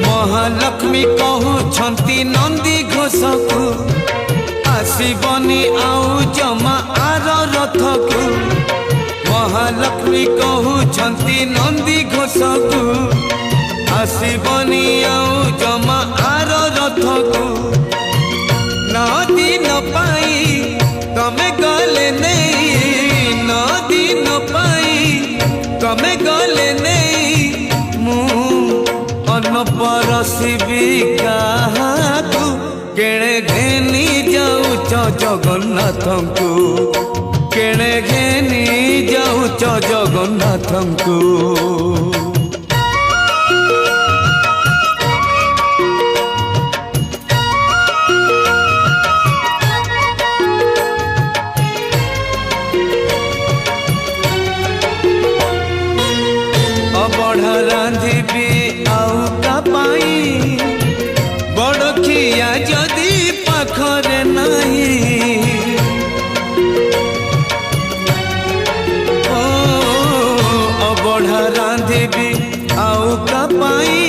महालक्ष्मी कहूछंती नंदी घोषकु आसबनी आउ जमा आर रथकु। महालक्ष्मी कहूछंती नंदी घोषकु आसबनी आउ जमा आर रथकु। नदी न पाई तमे गले नहीं, नदी न पाई तमे गले नहीं। परसिबी काहाकु केणे घेनी जाऊच जगन्नाथंकु, केणे घेनी जाऊच जगन्नाथंकु। अबढ़ा रांधिबी आउ कापाई बड़खिया जदि पाखरे नहीं। ओ अबढ़ा रांधिबी आउ कापाई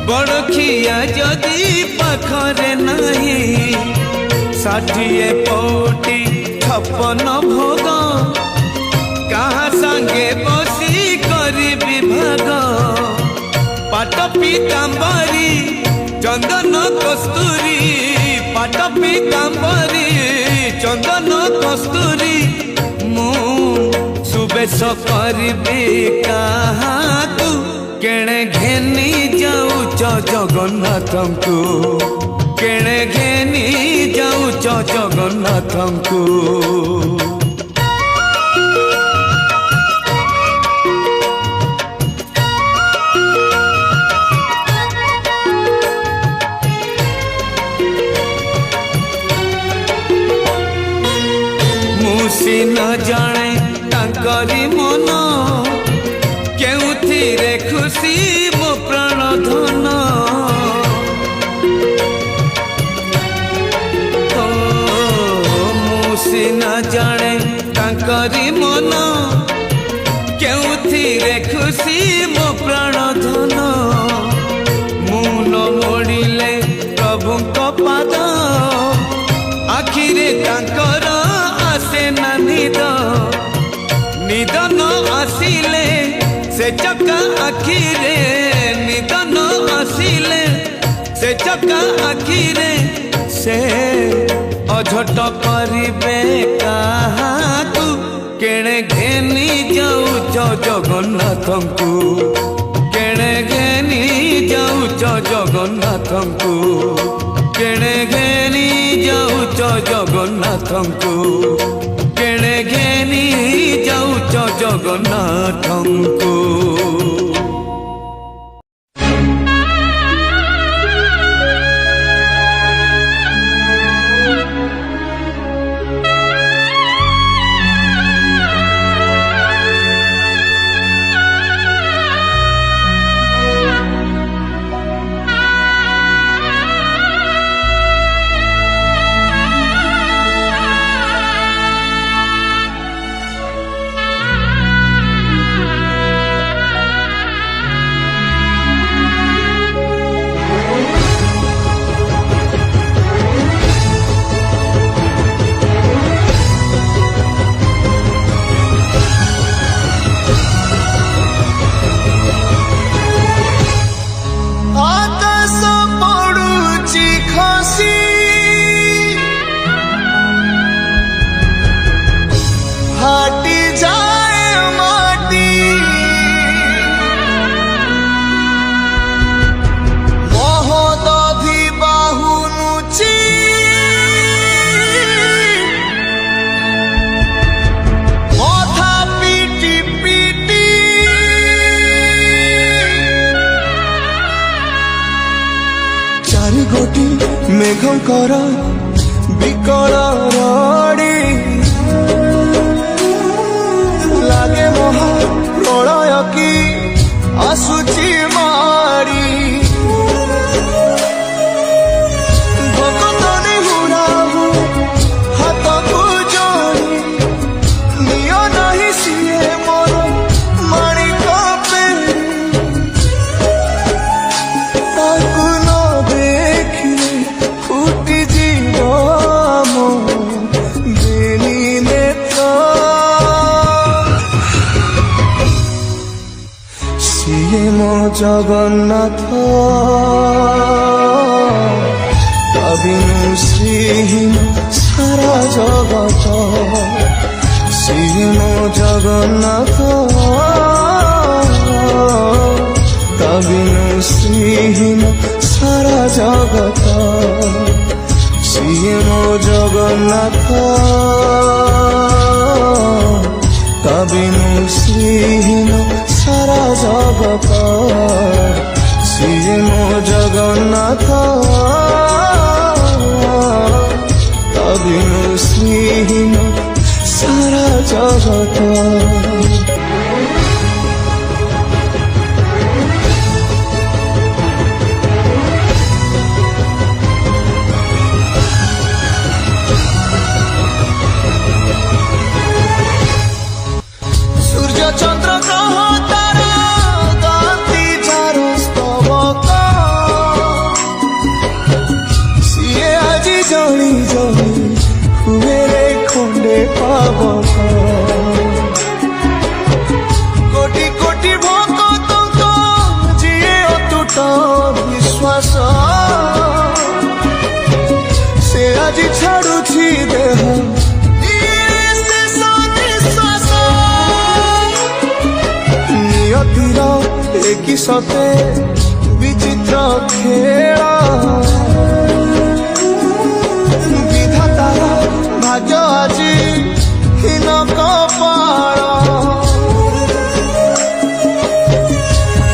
बड़खिया जदि पाखरे नहीं। 60 पौटी 56 भोग कहाँ संगे बसी करी विभाग। पाट पीतांबरी चंदन कस्तूरी, पाट पीतांबरी चंदन कस्तूरी। मु सुबेश करबी काहाकु केणे घेनी जाऊच जगन्नाथंकु, केणे घेनी जाऊच जगन्नाथंकु। न जाने तांकरी मन केउथिरे खुशी मो प्राण धन। मुसी न जाने तांकरी मन केउथिरे खुशी मो प्राण धन। मु न तांकर आसे ना निद निद न आसिले से चका आखिरे निद न आसिले से चका आखिरे से अझट करिबे काहाकू केणे घेनी जाऊच जगन्नाथंकू केणे घेनी जाऊच जगन्नाथंकू केणे घेनी जाऊच जगन्नाथंकू केणे घेनी जाऊच जगन्नाथंकू। मेघंकर विकल रड़ी लागे महा प्रलय की आसुची मारी भगतनी हुराबू हाथ को जोड़ी नियो नहीं सिए मोर माणिक पेरी ताकू न देखिले फुटी जीव मो बेनी नेत्र सिए मो जगन्नाथ कबिनु श्रीहीन सारा जगत सिए मो जगन्नाथ कबिनु श्रीहीन सारा जगत सिए मो जगन्नाथ कबिनु श्रीहीन सारा जगत सिए मो जगन्नाथ कबिनु श्रीहीन सारा जगत। चंद्र ग्रह तारा गाती जार स्तवक सिए आज जली जली हुए रे खंडे पावक कोटि कोटि भक्त जिए अतुट विश्वास से आज छाड़ुछि देह की सते विचित्र खेल विधातार भाग्य आज हीन कपाल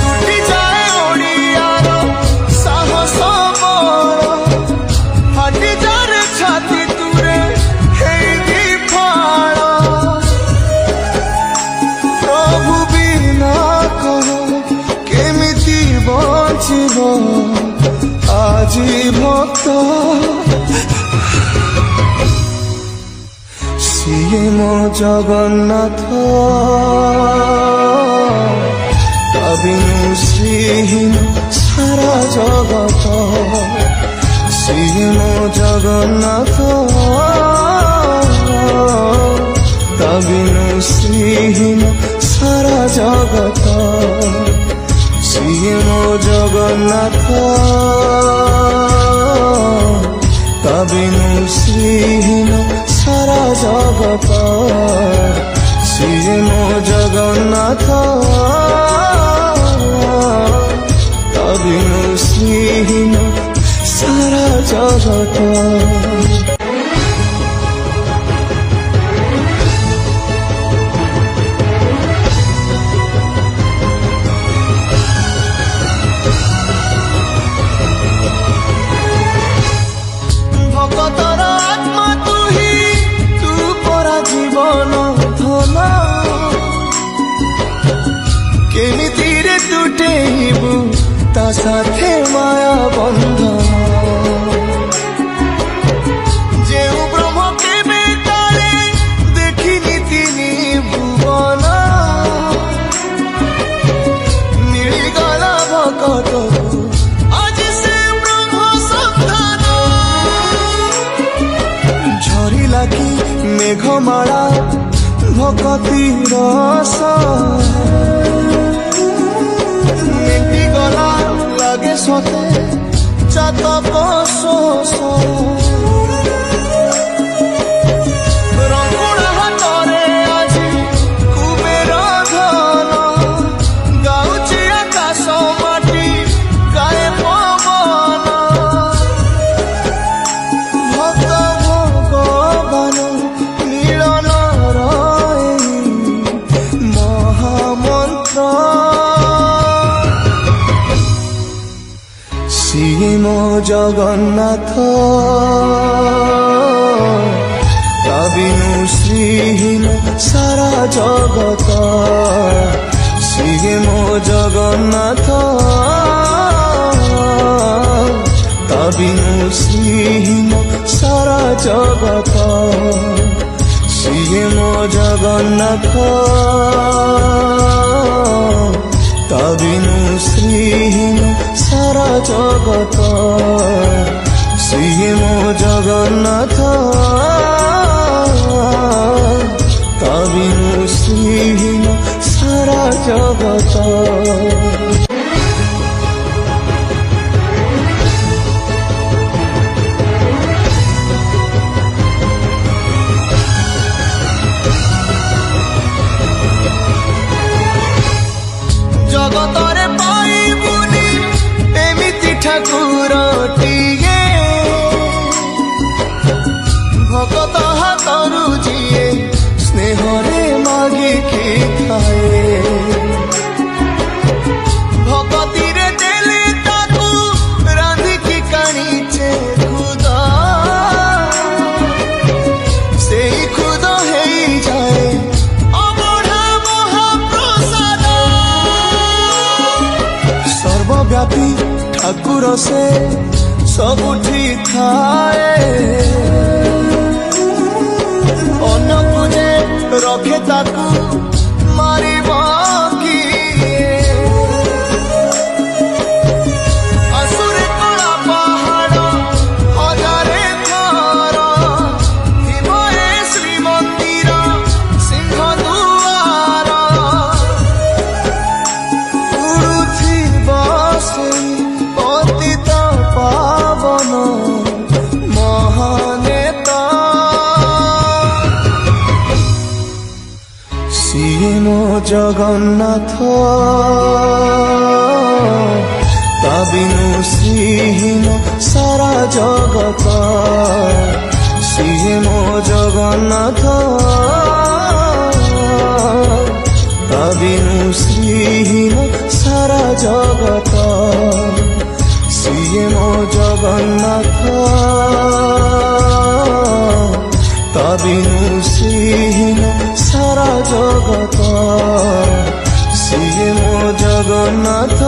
टूटी जाए ओडियार साहस बल फाटी जाए छाती तुरे हेई फाड़ प्रभु बिना कह बचिब আজি भक्त सिए मो जगन्नाथ कबिनु श्रीहीन सारा जगत सिए मो जगन्नाथ ବିନୁ ଶ୍ରୀହୀନ ସାରା ଜଗତ ସିଏ ମୋ ଜଗନ୍ନାଥ ତା ବିନୁ ଶ୍ରୀହୀନ ସାରା ଜଗତ ସିଏ ମୋ ଜଗନ୍ନାଥ ତା ବିନୁ ଶ୍ରୀହୀନ ସାରା ଜଗତ কেমিতিরে টুটেইবু তা সাথে মায়া বন্ধন যেউ ব্রহ্ম কেবে তারে দেখিনি তিনি ভুবন মিলিগলা ভকতকু আজি সে ব্রহ্ম সন্ধান ঝরিলা কি মেঘমালা ভকতি রস মেটি গলা লাগে সতে চাতক শোষ রঙুণা হাতরে আজি কুবের ধন গাউছি আকাশ মাটি গায়ে পবন ভক্ত ভগবান মিলন সিয়ে মো জগন্নাথ তা বিনু শ্রীহীন সারা জগত সিয়ে মো জগন্নাথ তা বিনু শ্রীহীন সারা জগত সিয়ে মো জগন্নাথ তা বিনু শ্রীহীন সারা জগত সিয়ে মো জগন্নাথ তা বিনু শ্রীহীন সারা জগত জগতরে পাইবুনি এমিতি ঠাকুরটিয়ে ভকত হাতরু যিয়ে স্নেহরে মাগিকি খায়ে ভকতিরে দেলে তাকু রাঁধিকি কানিছে খুদ সেই খুদ হেই যায় সর্বব্যাপী ঠাকুর সে ସବୁଠି ଥାଏ ଅନ୍ୟକୁ ଯେ ରଖେ ତାକୁ ମାରିବ କିଏ ଆସୁରେ କଳା ପାହାଡ଼ ହଜାରେ ଥର ଥିବ ଏ ଶ୍ରୀମନ୍ଦିର ସିଂହ ଦୁଆର ଉଡୁଥିବ ସେଇ ପତିତ ପାବନ ମହାନେତା ସିଏ ମୋ ଜଗନ୍ନାଥ ତା ବିନୁ ଶ୍ରୀହୀନ ସାରା ଜଗତ ସିଏ ମୋ ଜଗନ୍ନାଥ ତା ବିନୁ ଶ୍ରୀହୀନ ସାରା ଜଗତ ସିଏ ମୋ ଜଗନ୍ନାଥ ତା ବିନୁ ଶ୍ରୀହୀନ ସାରା ଜଗତ ସିଏ ମୋ ଜଗନ୍ନାଥ